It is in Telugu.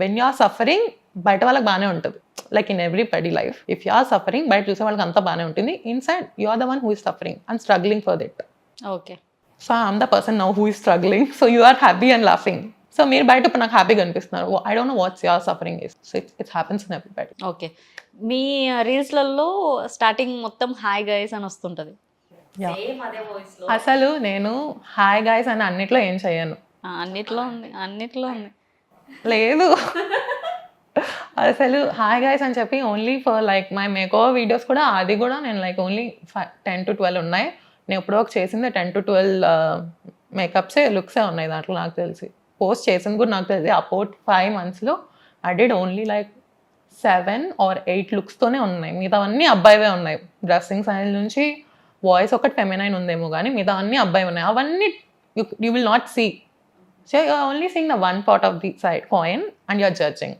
వెన్ యూ ఆర్ సఫరింగ్ బయట వాళ్ళకి బాగానే ఉంటుంది, like in everybody life. If you are suffering బయట చూసే వాళ్ళకి అంతా బాగానే ఉంటుంది, inside you are the one who is suffering and struggling for that. Okay. So I'm the person now who is struggling, so you are happy and laughing. So మీరు బయట ఇప్పుడు నాకు హ్యాపీగా అనిపిస్తున్నారు, I don't know what's your suffering is. So it's happens in everybody. Okay. మీ రీల్స్లలో స్టార్టింగ్ మొత్తం హాయ్ గైస్ అని వస్తుంటది. Yeah. సేమ్ అదే వాయిస్ లో. అసలు నేను హాయ్ గాయ్స్ అని అన్నిట్లో ఏం చేయను. అన్నిట్లో ఉంది, అన్నిట్లో ఉంది. లేదు, అసలు హాయ్ గాయ్స్ అని చెప్పి only for like my makeover videos కూడా, అది కూడా నేను లైక్ ఓన్లీ 10 to 12 ఉన్నాయి. నేను ఎప్పుడో ఒక చేసింది 10 to 12 మేకప్సే, లుక్సే ఉన్నాయి దాంట్లో నాకు తెలిసి. పోస్ట్ చేసింది కూడా నాకు తెలిసి అబౌట్ 5 monthsలో I did only like 7 or 8 లుక్స్తోనే ఉన్నాయి. మిగతావన్నీ అబ్బాయివే ఉన్నాయి. డ్రెస్సింగ్ స్టైల్ నుంచి వాయిస్ ఒకటి ఫెమినైన్ ఉందేమో కానీ మిగతా అన్నీ అబ్బాయి ఉన్నాయి. అవన్నీ you will not see. So you are only seeing the one part of the side coin and you are judging.